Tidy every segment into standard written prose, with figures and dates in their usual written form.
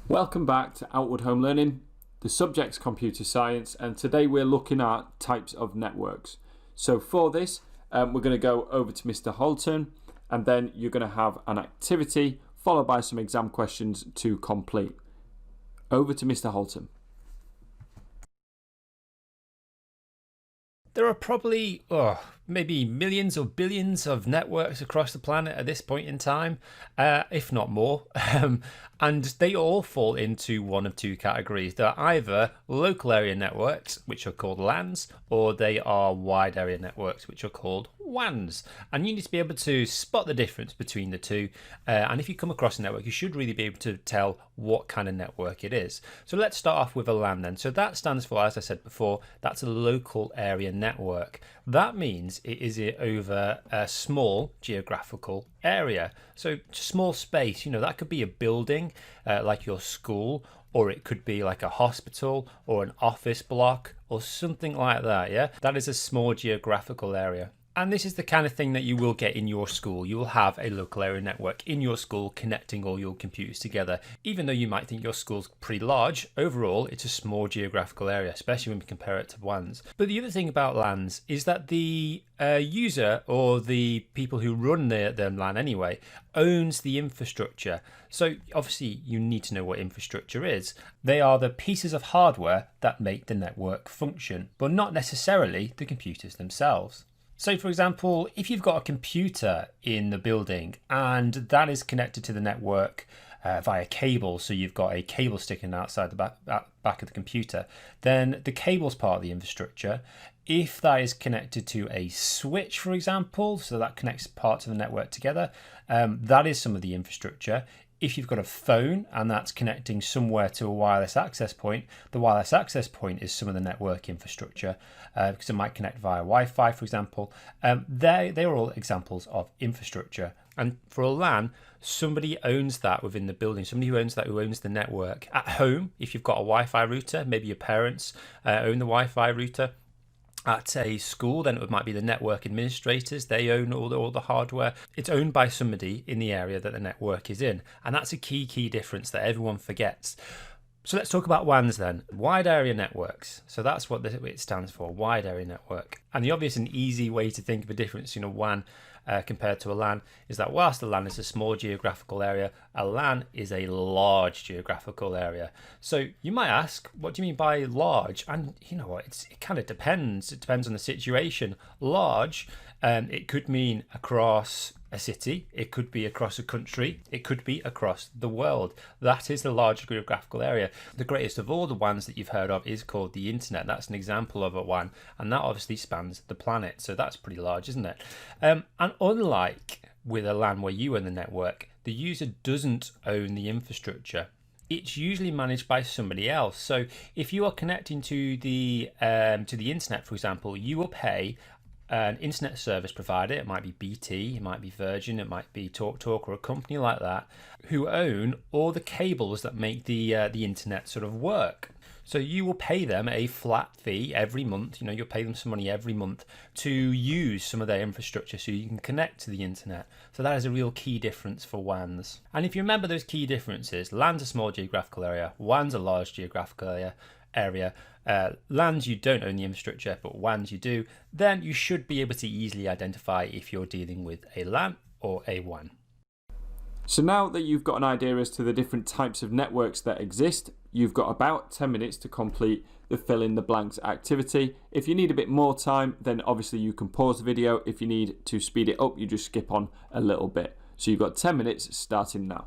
Welcome back to Outward Home Learning. The subject's computer science, and today we're looking at types of networks. So for this, we're going to go over to Mr. Holton, and then you're going to have an activity followed by some exam questions to complete. Over to Mr. Holton. There are probably maybe millions or billions of networks across the planet at this point in time, if not more. And they all fall into one of two categories. They're either local area networks, which are called LANs, or they are wide area networks, which are called WANs. And you need to be able to spot the difference between the two. And if you come across a network, you should really be able to tell what kind of network it is. So let's start off with a LAN then. So that stands for, as I said before, that's a local area network. That means it is over a small geographical area. So small space, that could be a building like your school, or it could be like a hospital or an office block or something like that. Yeah, that is a small geographical area. And this is the kind of thing that you will get in your school. You will have a local area network in your school connecting all your computers together. Even though you might think your school's pretty large, overall it's a small geographical area, especially when we compare it to WANs. But the other thing about LANs is that the user, or the people who run the LAN anyway, owns the infrastructure. So obviously you need to know what infrastructure is. They are the pieces of hardware that make the network function, but not necessarily the computers themselves. So for example, if you've got a computer in the building and that is connected to the network via cable, so you've got a cable sticking outside the back of the computer, then the cable's part of the infrastructure. If that is connected to a switch, for example, so that connects parts of the network together, that is some of the infrastructure. If you've got a phone and that's connecting somewhere to a wireless access point, the wireless access point is some of the network infrastructure, because it might connect via Wi-Fi, for example. They are all examples of infrastructure. And for a LAN, somebody owns that within the building, somebody who owns the network. At home, if you've got a Wi-Fi router, maybe your parents own the Wi-Fi router. At a school, then it might be the network administrators. They own all the hardware. It's owned by somebody in the area that the network is in. And that's a key difference that everyone forgets. So let's talk about WANs then. Wide area networks. So that's what it stands for, wide area network. And the obvious and easy way to think of a difference in a WAN compared to a LAN is that whilst a LAN is a small geographical area, a LAN is a large geographical area. So you might ask, what do you mean by large? And you know what, it kind of depends. It depends on the situation. Large, it could mean across a city, it could be across a country, it could be across the world. That is the large geographical area. The greatest of all the WANs that you've heard of is called the internet. That's an example of a WAN, and that obviously spans the planet. So that's pretty large, isn't it? And unlike with a LAN where you own the network, the user doesn't own the infrastructure. It's usually managed by somebody else. So if you are connecting to the internet, for example, you will pay an internet service provider. It might be BT, it might be Virgin, it might be TalkTalk, or a company like that, who own all the cables that make the internet sort of work. So you will pay them a flat fee every month. You'll pay them some money every month to use some of their infrastructure so you can connect to the internet. So that is a real key difference for WANs. And if you remember those key differences, LAN's a small geographical area, WAN's a large geographical area. LANs, you don't own the infrastructure, but WANs you do, then you should be able to easily identify if you're dealing with a LAN or a WAN. So now that you've got an idea as to the different types of networks that exist, you've got about 10 minutes to complete the fill in the blanks activity. If you need a bit more time, then obviously you can pause the video. If you need to speed it up, you just skip on a little bit. So you've got 10 minutes starting now.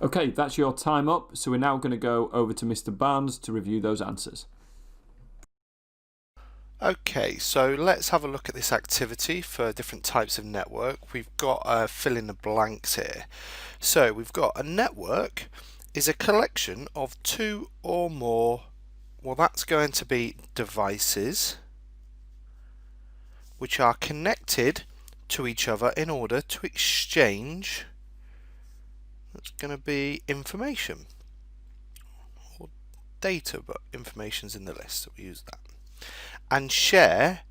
Okay, that's your time up. So we're now going to go over to Mr. Barnes to review those answers. Okay, so let's have a look at this activity for different types of network. We've got fill in the blanks here. So we've got a network is a collection of two or more, well, that's going to be devices which are connected to each other in order to exchange, that's going to be information or data, but information's in the list, so we use that. And share,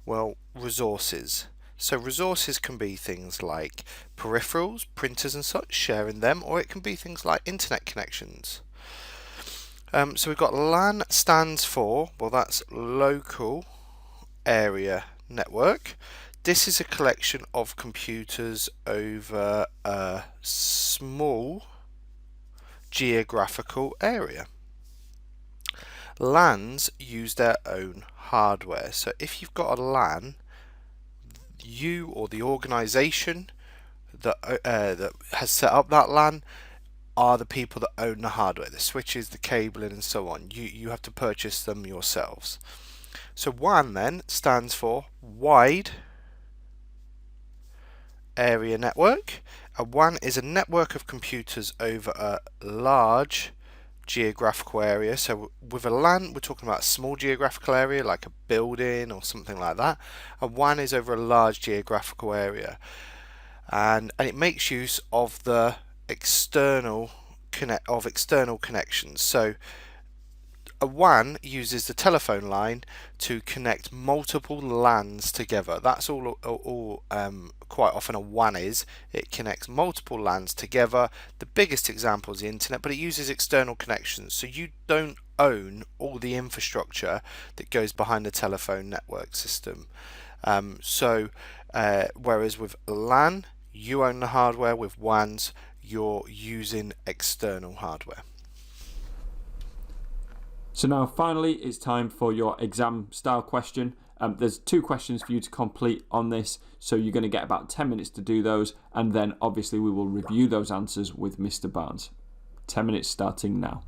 well, resources. So resources can be things like peripherals, printers and such, sharing them, or it can be things like internet connections. So we've got LAN stands for, well, that's local area network. This is a collection of computers over a small geographical area. LANs use their own hardware. So if you've got a LAN, you or the organization that has set up that LAN are the people that own the hardware, the switches, the cabling and so on. You have to purchase them yourselves. So WAN then stands for wide area network. A WAN is a network of computers over a large geographical area. So with a LAN, we're talking about a small geographical area like a building or something like that. A WAN is over a large geographical area, and it makes use of the external connections. So a WAN uses the telephone line to connect multiple LANs together. That's all quite often a WAN is. It connects multiple LANs together. The biggest example is the internet, but it uses external connections. So you don't own all the infrastructure that goes behind the telephone network system. Whereas with LAN, you own the hardware. With WANs, you're using external hardware. So now finally it's time for your exam style question. There's 2 questions for you to complete on this, so you're going to get about 10 minutes to do those, and then obviously we will review those answers with Mr. Barnes. 10 minutes starting now.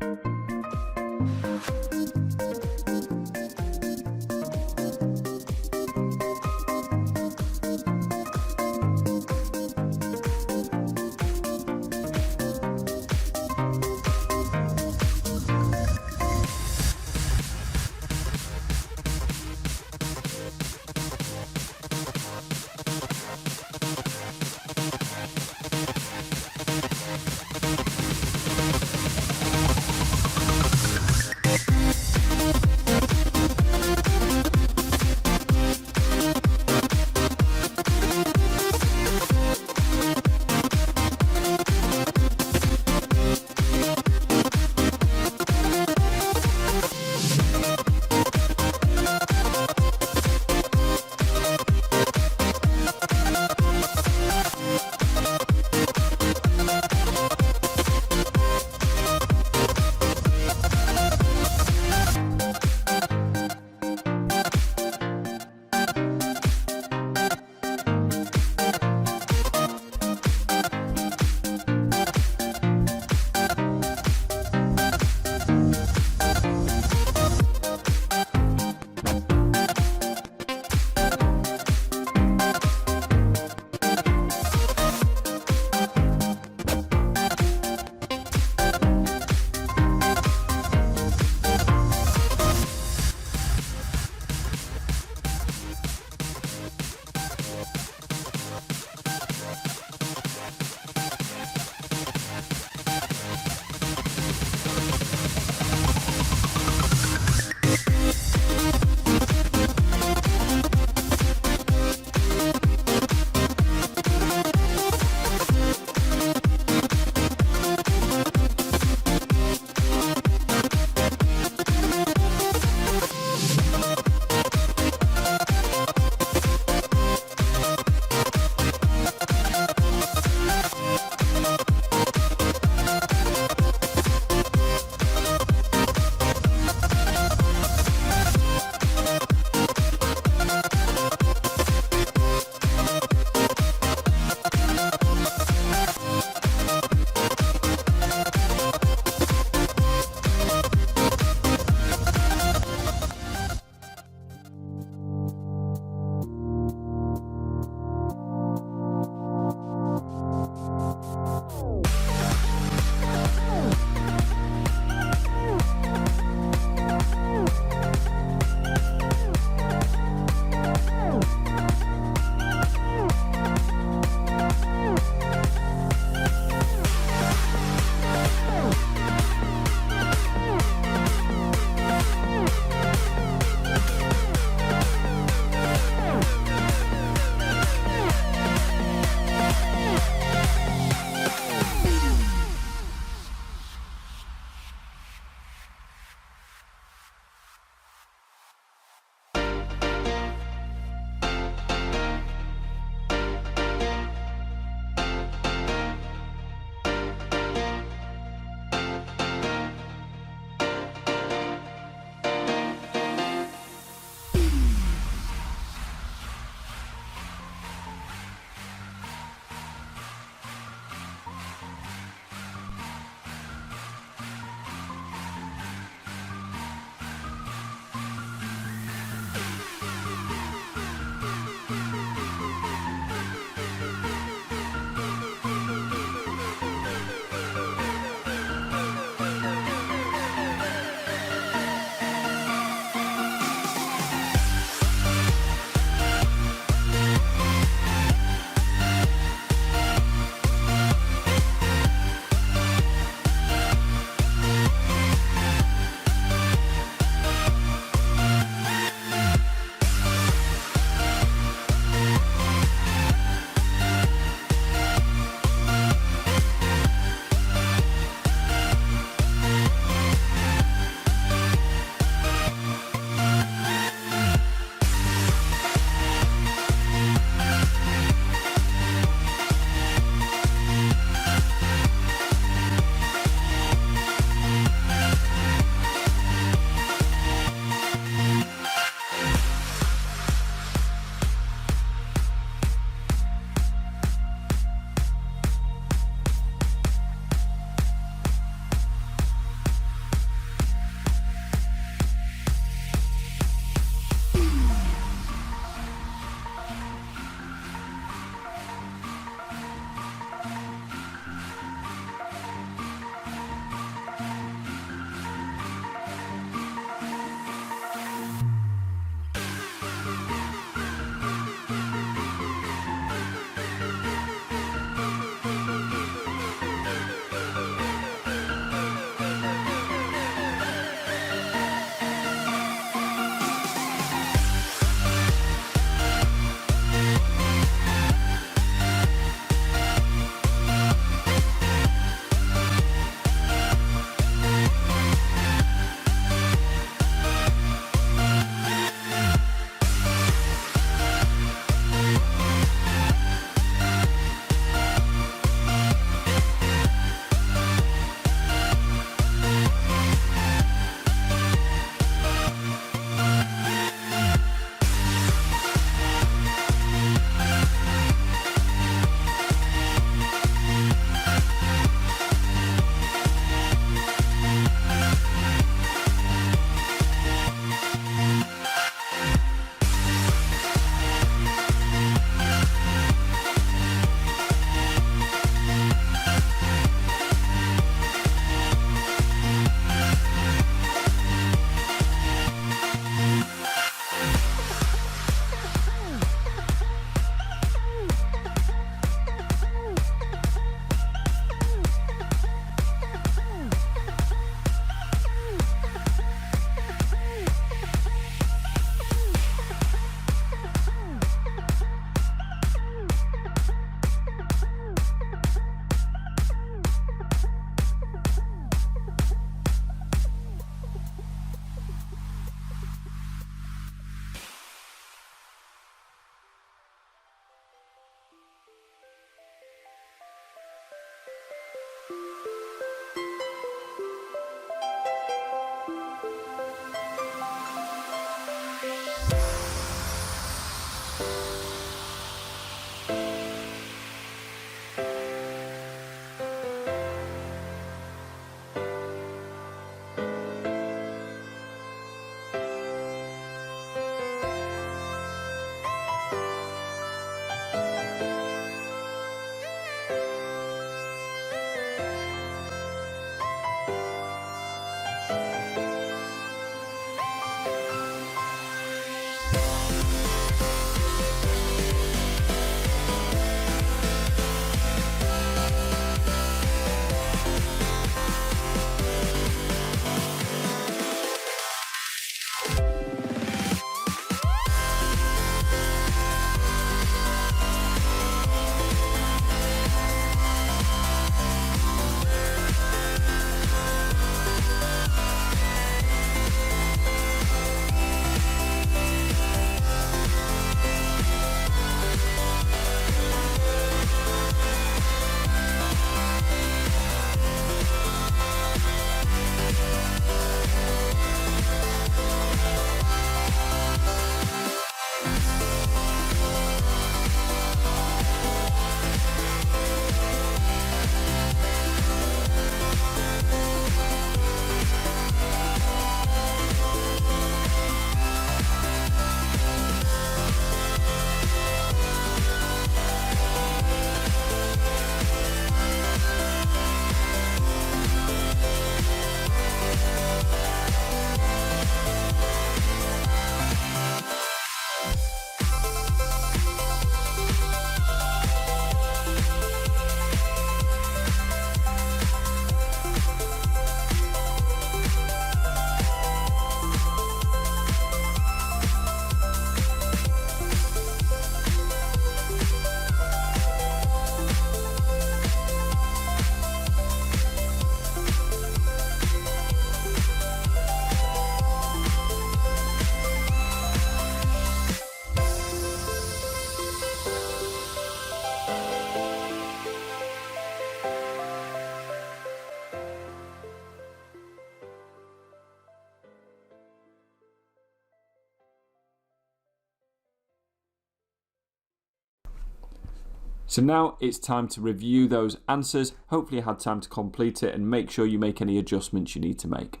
So now it's time to review those answers. Hopefully you had time to complete it and make sure you make any adjustments you need to make.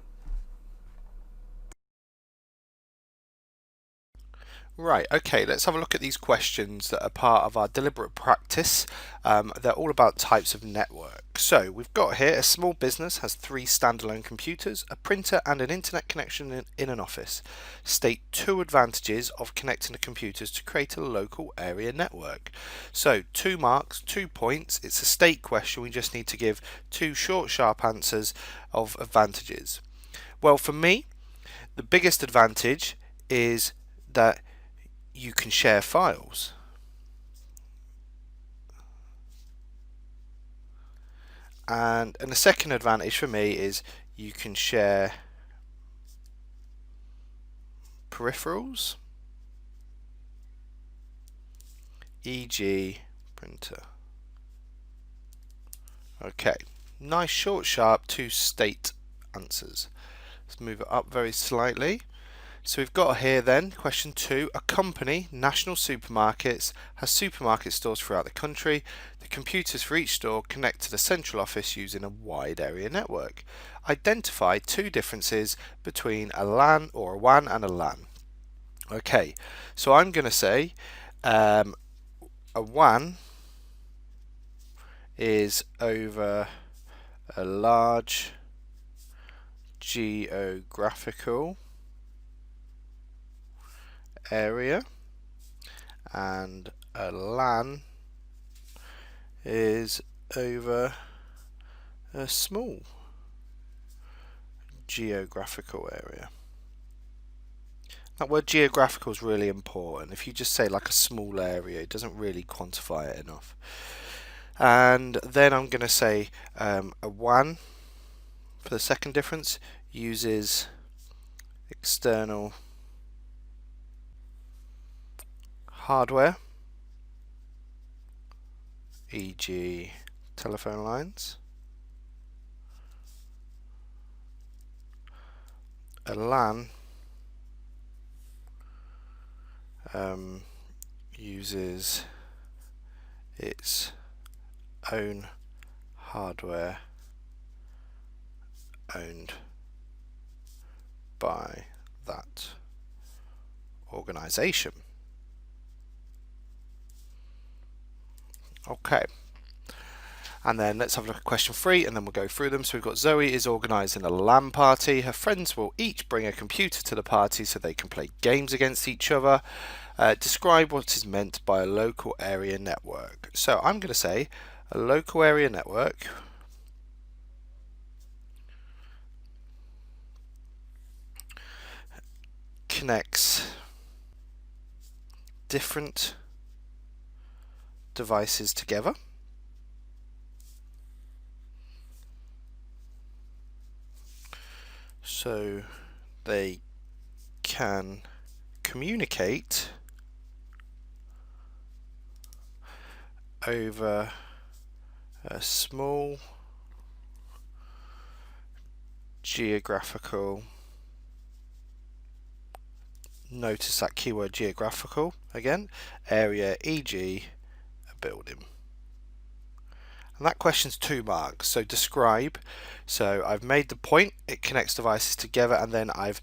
Right, okay, let's have a look at these questions that are part of our deliberate practice. They're all about types of network. So we've got here a small business has 3 standalone computers, a printer and an internet connection in an office. State 2 advantages of connecting the computers to create a local area network. So 2 marks, 2 points. It's a state question. We just need to give 2 short, sharp answers of advantages. Well, for me, the biggest advantage is that you can share files. And the second advantage for me is you can share peripherals, e.g. printer. Okay, nice short sharp 2 state answers. Let's move it up very slightly. So we've got here then, question 2, a company, National Supermarkets, has supermarket stores throughout the country. The computers for each store connect to the central office using a wide area network. Identify 2 differences between a LAN or a WAN and a LAN. Okay, so I'm going to say a WAN is over a large geographical area, and a LAN is over a small geographical area. That word geographical is really important. If you just say like a small area, it doesn't really quantify it enough. And then I'm going to say a WAN for the second difference uses external hardware, e.g. telephone lines. A LAN uses its own hardware owned by that organization. Okay, and then let's have a look at question 3 and then we'll go through them. So we've got Zoe is organising a LAN party. Her friends will each bring a computer to the party so they can play games against each other. Describe what is meant by a local area network. So I'm going to say a local area network connects different devices together so they can communicate over a small geographical, notice that keyword geographical again, area, e.g. a building. And that question's 2 marks. So describe. So I've made the point, it connects devices together, and then I've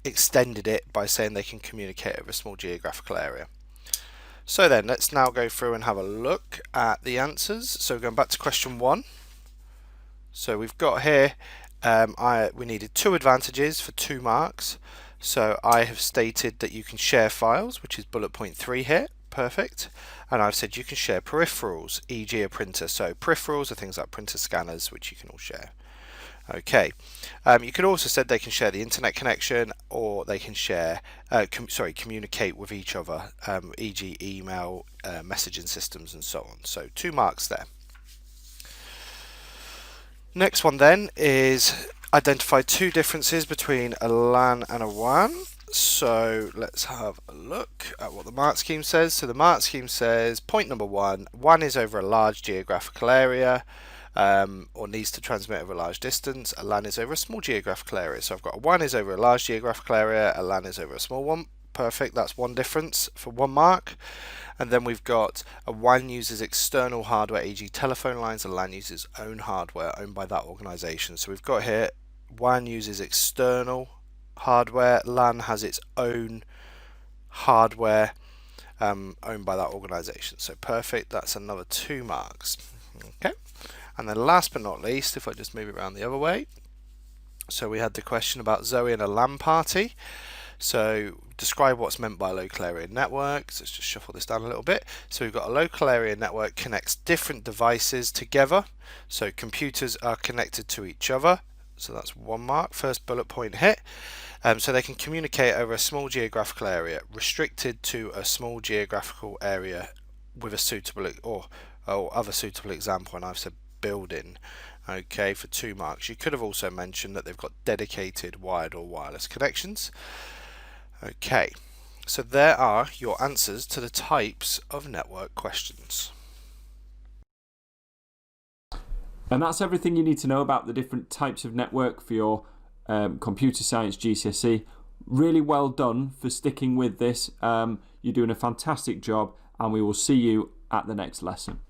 extended it by saying they can communicate over a small geographical area. So then let's now go through and have a look at the answers. So going back to question 1. So we've got here, we needed 2 advantages for 2 marks. So I have stated that you can share files, which is bullet point 3 here. Perfect. And I've said you can share peripherals, e.g. a printer. So peripherals are things like printer scanners, which you can all share. Okay. You could also said they can share the internet connection, or they can share, communicate with each other, e.g. email, messaging systems, and so on. So 2 marks there. Next one then is identify 2 differences between a LAN and a WAN. So let's have a look at what the mark scheme says. So the mark scheme says point number 1, WAN is over a large geographical area, or needs to transmit over a large distance. A LAN is over a small geographical area. So I've got a WAN is over a large geographical area, a LAN is over a small one. perfect. That's one difference for 1 mark. And then we've got a WAN uses external hardware, e.g. telephone lines, and LAN uses own hardware owned by that organization. So we've got here WAN uses external hardware, LAN has its own hardware owned by that organization. So perfect, that's another 2 marks. Okay, and then last but not least, if I just move it around the other way, so we had the question about Zoe and a LAN party. So describe what's meant by a local area network. So let's just shuffle this down a little bit. So we've got a local area network connects different devices together. So computers are connected to each other. So that's 1 mark, first bullet point hit. So they can communicate over a small geographical area, restricted to a small geographical area with a suitable or other suitable example, and I've said building. Okay, for 2 marks. You could have also mentioned that they've got dedicated wired or wireless connections. Okay, so there are your answers to the types of network questions. And that's everything you need to know about the different types of network for your computer science GCSE. Really well done for sticking with this. You're doing a fantastic job, and we will see you at the next lesson.